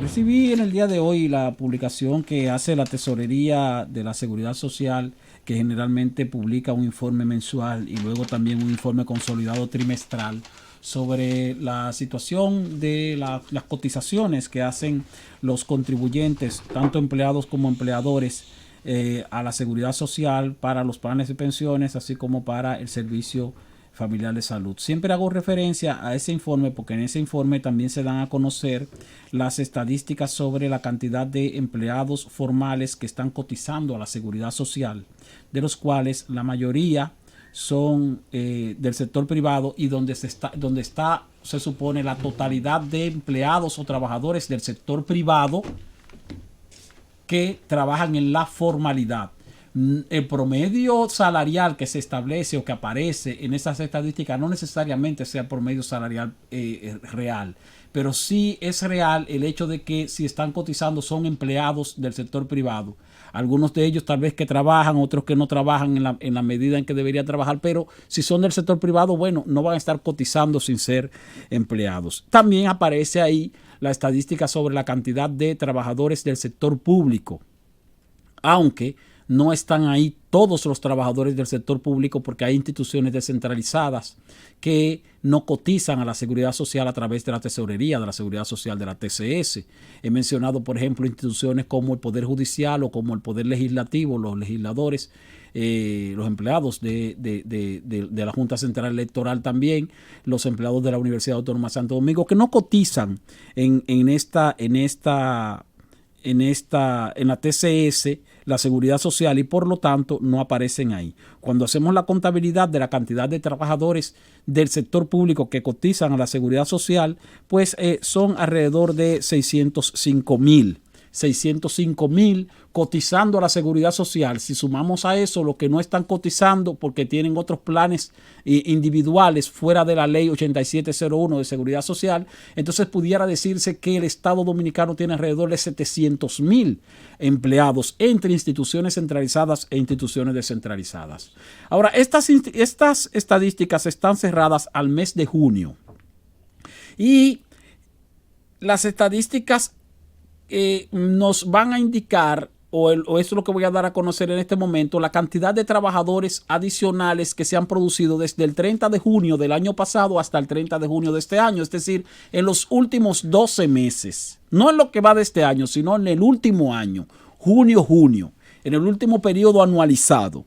Recibí en el día de hoy la publicación que hace la Tesorería de la Seguridad Social, que generalmente publica un informe mensual y luego también un informe consolidado trimestral sobre la situación de las cotizaciones que hacen los contribuyentes, tanto empleados como empleadores, a la seguridad social para los planes de pensiones, así como para el servicio familiar de salud. Siempre hago referencia a ese informe porque en ese informe también se dan a conocer las estadísticas sobre la cantidad de empleados formales que están cotizando a la seguridad social, de los cuales la mayoría son del sector privado y donde está, se supone, la totalidad de empleados o trabajadores del sector privado que trabajan en la formalidad. El promedio salarial que se establece o que aparece en esas estadísticas no necesariamente sea el promedio salarial real, pero sí es real el hecho de que si están cotizando son empleados del sector privado. Algunos de ellos tal vez que trabajan, otros que no trabajan en la medida en que deberían trabajar, pero si son del sector privado, bueno, no van a estar cotizando sin ser empleados. También aparece ahí la estadística sobre la cantidad de trabajadores del sector público, aunque no están ahí todos los trabajadores del sector público porque hay instituciones descentralizadas que no cotizan a la seguridad social a través de la tesorería de la seguridad social de la TCS. He mencionado, por ejemplo, instituciones como el Poder Judicial o como el Poder Legislativo, los legisladores, los empleados de la Junta Central Electoral también, los empleados de la Universidad Autónoma de Santo Domingo, que no cotizan en la TCS, la seguridad social, y por lo tanto no aparecen ahí. Cuando hacemos la contabilidad de la cantidad de trabajadores del sector público que cotizan a la seguridad social, pues son alrededor de 605,000 cotizando a la seguridad social. Si sumamos a eso lo que no están cotizando porque tienen otros planes individuales fuera de la ley 8701 de seguridad social, entonces pudiera decirse que el Estado Dominicano tiene alrededor de 700,000 empleados entre instituciones centralizadas e instituciones descentralizadas. Ahora, estas estadísticas están cerradas al mes de junio y las estadísticas nos van a indicar, o esto es lo que voy a dar a conocer en este momento, la cantidad de trabajadores adicionales que se han producido desde el 30 de junio del año pasado hasta el 30 de junio de este año, es decir, en los últimos 12 meses, no en lo que va de este año, sino en el último año, junio, en el último periodo anualizado.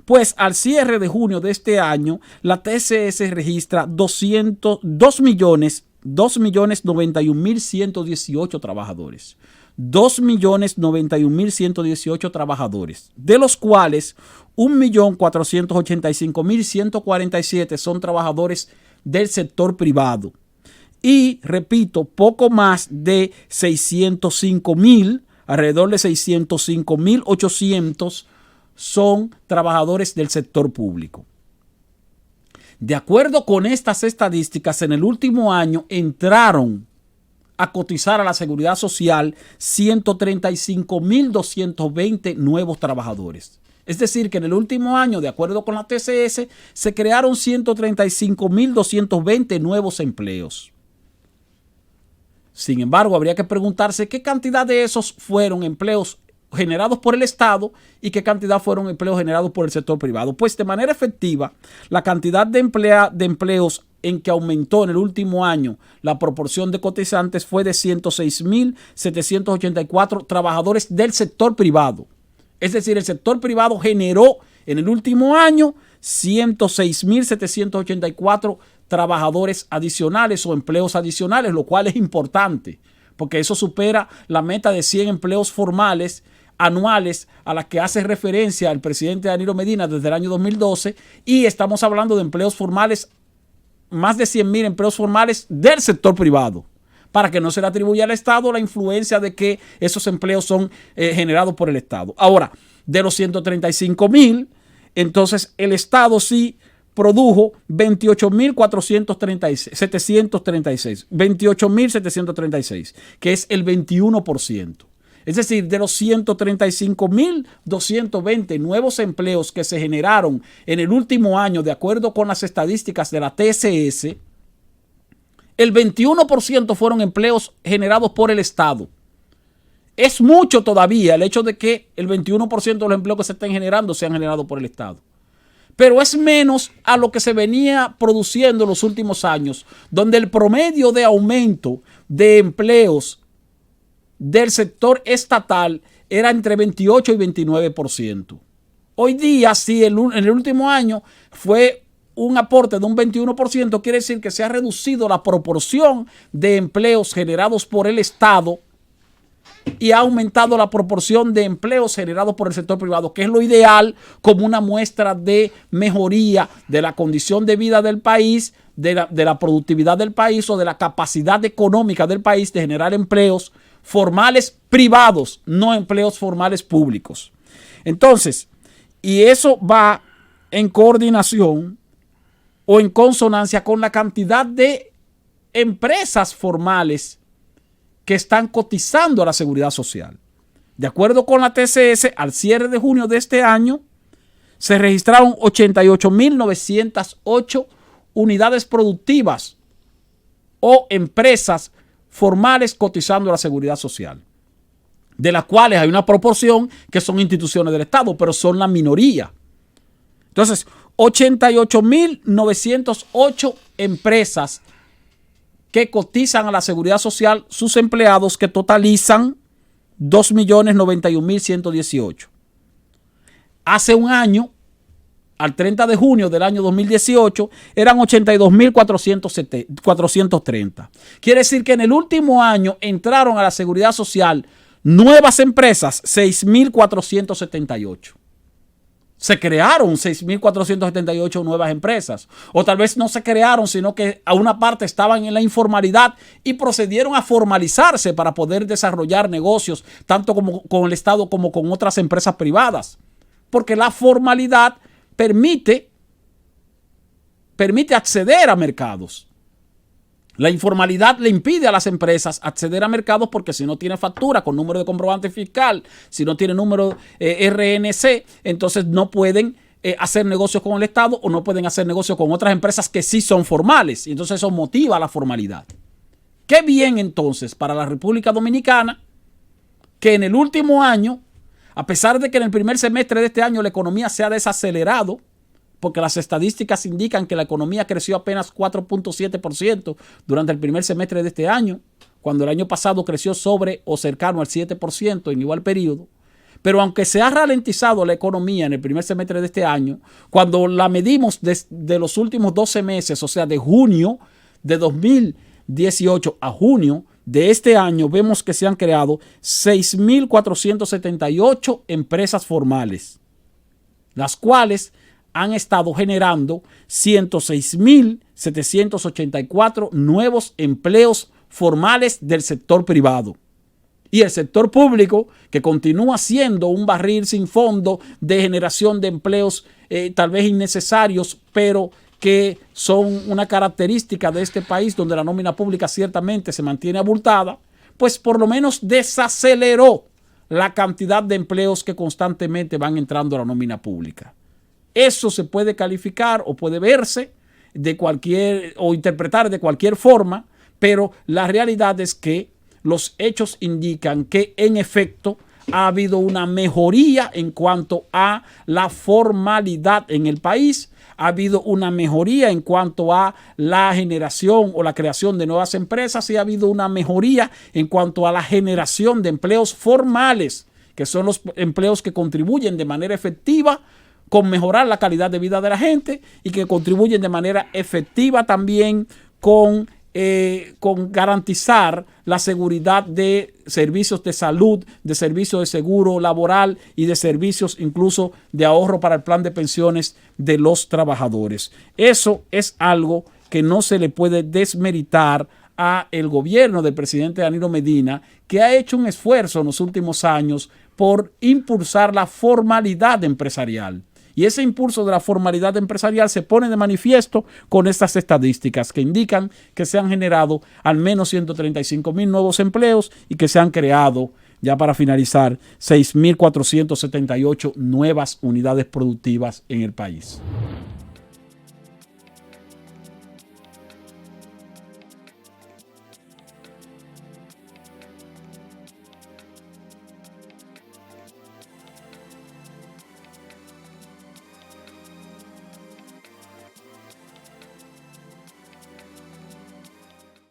Pues al cierre de junio de este año, la TCS registra 2.091.118 trabajadores. 2.091.118 trabajadores, de los cuales 1.485.147 son trabajadores del sector privado. Y repito, poco más de 605,000, alrededor de 605,800 son trabajadores del sector público. De acuerdo con estas estadísticas, en el último año entraron a cotizar a la seguridad social 135,220 nuevos trabajadores. Es decir, que en el último año, de acuerdo con la TCS, se crearon 135,220 nuevos empleos. Sin embargo, habría que preguntarse qué cantidad de esos fueron empleos generados por el Estado y qué cantidad fueron empleos generados por el sector privado. Pues de manera efectiva, la cantidad de empleos en que aumentó en el último año la proporción de cotizantes fue de 106,784 trabajadores del sector privado. Es decir, el sector privado generó en el último año 106,784 trabajadores adicionales o empleos adicionales, lo cual es importante, porque eso supera la meta de 100 empleos formales anuales a la que hace referencia el presidente Danilo Medina desde el año 2012, y estamos hablando de empleos formales, más de 100,000 empleos formales del sector privado, para que no se le atribuya al Estado la influencia de que esos empleos son generados por el Estado. Ahora, de los 135,000, entonces el Estado sí produjo 28,736, que es el 21%. Es decir, de los 135,220 nuevos empleos que se generaron en el último año, de acuerdo con las estadísticas de la TCS, El 21% fueron empleos generados por el Estado. Es mucho todavía el hecho de que el 21% de los empleos que se estén generando sean generados por el Estado. Pero es menos a lo que se venía produciendo en los últimos años, donde el promedio de aumento de empleos del sector estatal era entre 28 y 29%. Hoy día, si en el último año fue un aporte de un 21%, quiere decir que se ha reducido la proporción de empleos generados por el Estado y ha aumentado la proporción de empleos generados por el sector privado, que es lo ideal como una muestra de mejoría de la condición de vida del país, de la productividad del país o de la capacidad económica del país de generar empleos formales privados, no empleos formales públicos. Entonces, y eso va en coordinación o en consonancia con la cantidad de empresas formales que están cotizando a la Seguridad Social. De acuerdo con la TCS, al cierre de junio de este año, se registraron 88.908 unidades productivas o empresas formales cotizando a la Seguridad Social, de las cuales hay una proporción que son instituciones del Estado, pero son la minoría. Entonces, 88.908 empresas que cotizan a la Seguridad Social, sus empleados, que totalizan 2.091.118. Hace un año, al 30 de junio del año 2018, eran 82.430. Quiere decir que en el último año entraron a la Seguridad Social nuevas empresas, 6.478. Se crearon 6.478 nuevas empresas. O tal vez no se crearon, sino que a una parte estaban en la informalidad y procedieron a formalizarse para poder desarrollar negocios, tanto como con el Estado como con otras empresas privadas. Porque la formalidad permite acceder a mercados. La informalidad le impide a las empresas acceder a mercados porque si no tiene factura con número de comprobante fiscal, si no tiene número RNC, entonces no pueden hacer negocios con el Estado o no pueden hacer negocios con otras empresas que sí son formales. Y entonces eso motiva la formalidad. Qué bien entonces para la República Dominicana que en el último año, a pesar de que en el primer semestre de este año la economía se ha desacelerado, porque las estadísticas indican que la economía creció apenas 4.7% durante el primer semestre de este año, cuando el año pasado creció sobre o cercano al 7% en igual periodo. Pero aunque se ha ralentizado la economía en el primer semestre de este año, cuando la medimos de los últimos 12 meses, o sea, de junio de 2018 a junio de este año, vemos que se han creado 6.478 empresas formales, las cuales han estado generando 106.784 nuevos empleos formales del sector privado. Y el sector público, que continúa siendo un barril sin fondo de generación de empleos tal vez innecesarios, pero que son una característica de este país donde la nómina pública ciertamente se mantiene abultada, pues por lo menos desaceleró la cantidad de empleos que constantemente van entrando a la nómina pública. Eso se puede calificar o puede verse de cualquier o interpretar de cualquier forma, pero la realidad es que los hechos indican que en efecto ha habido una mejoría en cuanto a la formalidad en el país, ha habido una mejoría en cuanto a la generación o la creación de nuevas empresas y ha habido una mejoría en cuanto a la generación de empleos formales, que son los empleos que contribuyen de manera efectiva con mejorar la calidad de vida de la gente y que contribuyen de manera efectiva también con garantizar la seguridad de servicios de salud, de servicios de seguro laboral y de servicios incluso de ahorro para el plan de pensiones de los trabajadores. Eso es algo que no se le puede desmeritar a el gobierno del presidente Danilo Medina, que ha hecho un esfuerzo en los últimos años por impulsar la formalidad empresarial. Y ese impulso de la formalidad empresarial se pone de manifiesto con estas estadísticas que indican que se han generado al menos 135.000 nuevos empleos y que se han creado, ya para finalizar, 6.478 nuevas unidades productivas en el país.